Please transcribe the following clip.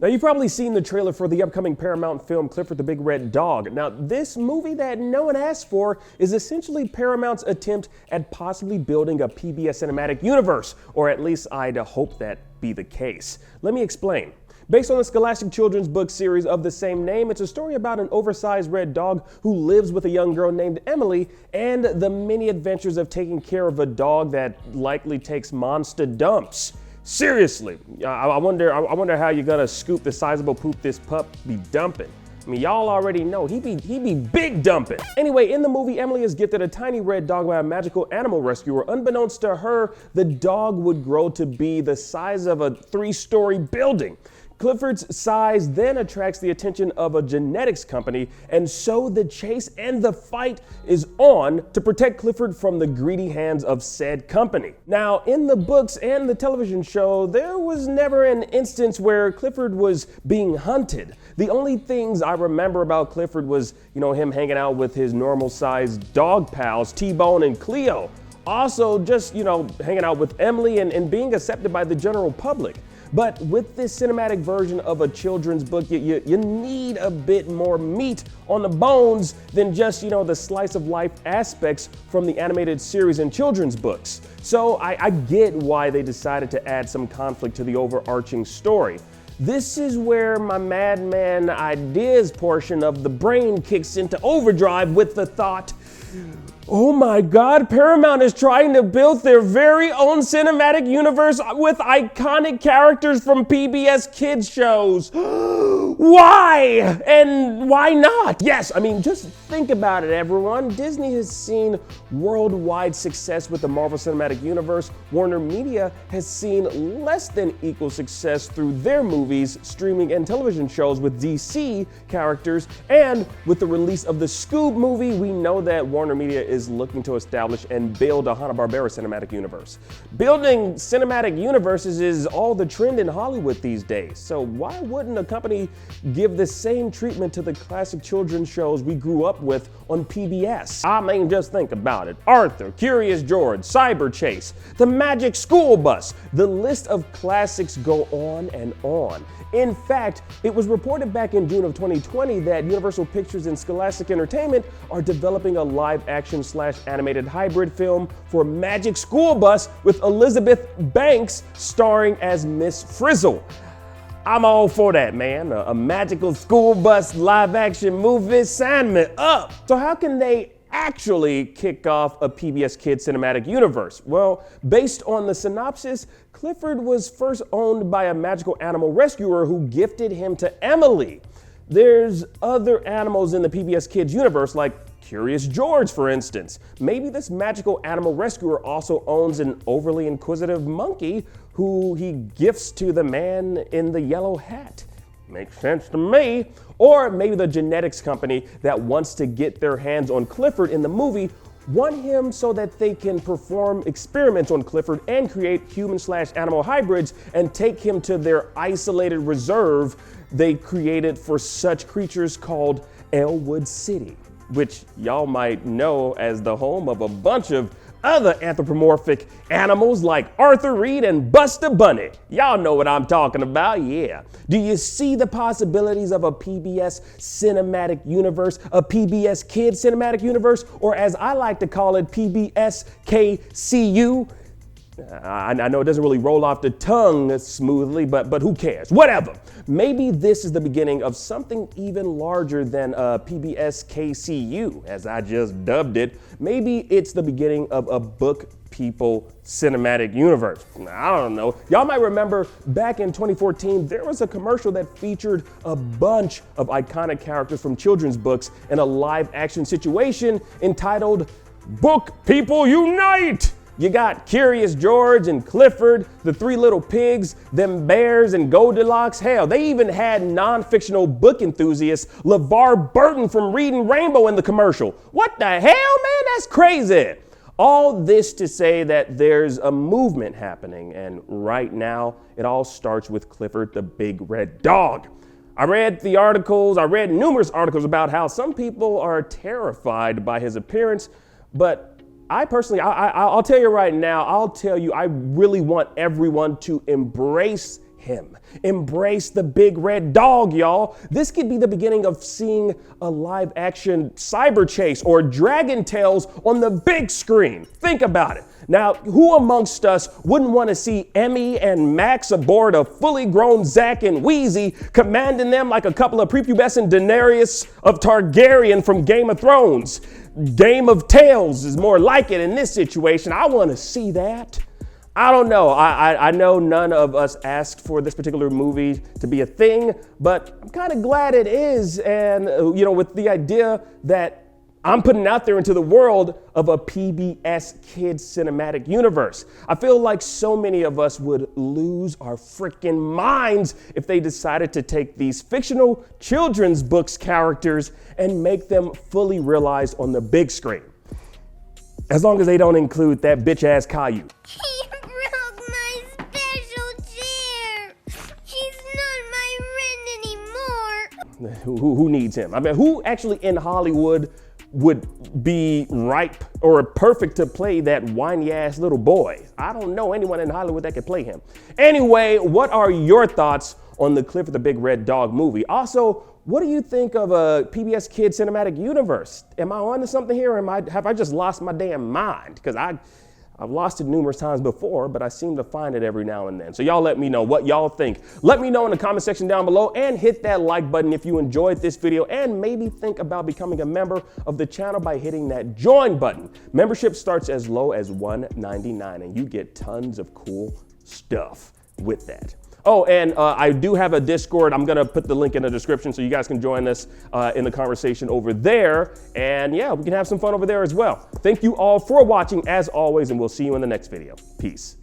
Now, you've probably seen the trailer for the upcoming Paramount film Clifford the Big Red Dog. Now, this movie that no one asked for is essentially Paramount's attempt at possibly building a PBS cinematic universe, or at least I'd hope that be the case. Let me explain. Based on the Scholastic children's book series of the same name, it's a story about an oversized red dog who lives with a young girl named Emily and the many adventures of taking care of a dog that likely takes monster dumps. Seriously, I wonder how you're gonna scoop the sizable poop this pup be dumping. I mean, y'all already know he be big dumping. Anyway, in the movie, Emily is gifted a tiny red dog by a magical animal rescuer. Unbeknownst to her, the dog would grow to be the size of a 3-story building. Clifford's size then attracts the attention of a genetics company, and so the chase and the fight is on to protect Clifford from the greedy hands of said company. Now, in the books and the television show, there was never an instance where Clifford was being hunted. The only things I remember about Clifford was, him hanging out with his normal-sized dog pals, T-Bone and Cleo. Also, just, hanging out with Emily and being accepted by the general public. But with this cinematic version of a children's book, you need a bit more meat on the bones than just, the slice of life aspects from the animated series and children's books. So I get why they decided to add some conflict to the overarching story. This is where my madman ideas portion of the brain kicks into overdrive with the thought, oh my God, Paramount is trying to build their very own cinematic universe with iconic characters from PBS kids shows. Why? And why not? Yes, just think about it, everyone. Disney has seen worldwide success with the Marvel Cinematic Universe. Warner Media has seen less than equal success through their movies, streaming, and television shows with DC characters. And with the release of the Scoob movie, we know that Warner Media is looking to establish and build a Hanna-Barbera cinematic universe. Building cinematic universes is all the trend in Hollywood these days. So why wouldn't a company give the same treatment to the classic children's shows we grew up with on PBS? Just think about it. Arthur, Curious George, Cyber Chase, The Magic School Bus. The list of classics go on and on. In fact, it was reported back in June of 2020 that Universal Pictures and Scholastic Entertainment are developing a live-action/animated hybrid film for Magic School Bus with Elizabeth Banks starring as Miss Frizzle. I'm all for that, man. A magical school bus live-action movie, sign me up. So how can they actually kick off a PBS Kids cinematic universe? Well, based on the synopsis, Clifford was first owned by a magical animal rescuer who gifted him to Emily. There's other animals in the PBS Kids universe, like Curious George, for instance. Maybe this magical animal rescuer also owns an overly inquisitive monkey who he gifts to the man in the yellow hat. Makes sense to me. Or maybe the genetics company that wants to get their hands on Clifford in the movie want him so that they can perform experiments on Clifford and create human/animal hybrids and take him to their isolated reserve they created for such creatures called Elwood City, which y'all might know as the home of a bunch of other anthropomorphic animals like Arthur Reed and Buster Bunny. Y'all know what I'm talking about, yeah. Do you see the possibilities of a PBS cinematic universe, a PBS Kids cinematic universe, or as I like to call it, PBS KCU? I know it doesn't really roll off the tongue smoothly, but who cares? Whatever. Maybe this is the beginning of something even larger than PBS KCU, as I just dubbed it. Maybe it's the beginning of a Book People cinematic universe. I don't know. Y'all might remember back in 2014, there was a commercial that featured a bunch of iconic characters from children's books in a live action situation entitled Book People Unite! You got Curious George and Clifford, the Three Little Pigs, them bears and Goldilocks. Hell, they even had non-fictional book enthusiast LeVar Burton from Reading Rainbow in the commercial. What the hell, man? That's crazy. All this to say that there's a movement happening, and right now, it all starts with Clifford the Big Red Dog. I read numerous articles about how some people are terrified by his appearance, but I personally, I'll tell you right now, I really want everyone to embrace him. Embrace the big red dog, y'all. This could be the beginning of seeing a live action Cyber Chase or Dragon Tales on the big screen. Think about it. Now, who amongst us wouldn't want to see Emmy and Max aboard a fully grown Zack and Wheezy, commanding them like a couple of prepubescent Daenerys of Targaryen from Game of Thrones? Game of Tales is more like it in this situation. I want to see that. I don't know. I know none of us asked for this particular movie to be a thing, but I'm kind of glad it is. And, with the idea that I'm putting out there into the world of a PBS Kids cinematic universe. I feel like so many of us would lose our freaking minds if they decided to take these fictional children's books characters and make them fully realized on the big screen. As long as they don't include that bitch ass Caillou. He broke my special chair. He's not my friend anymore. Who needs him? I mean, who actually in Hollywood would be ripe or perfect to play that whiny ass little boy? I don't know anyone in Hollywood that could play him. Anyway, what are your thoughts on the Clifford the Big Red Dog movie? Also, what do you think of a PBS Kids cinematic universe? Am I onto something here, or have I just lost my damn mind? Because I've lost it numerous times before, but I seem to find it every now and then. So y'all let me know what y'all think. Let me know in the comment section down below, and hit that like button if you enjoyed this video, and maybe think about becoming a member of the channel by hitting that join button. Membership starts as low as $1.99, and you get tons of cool stuff with that. Oh, and I do have a Discord. I'm going to put the link in the description so you guys can join us in the conversation over there. And yeah, we can have some fun over there as well. Thank you all for watching as always, and we'll see you in the next video. Peace.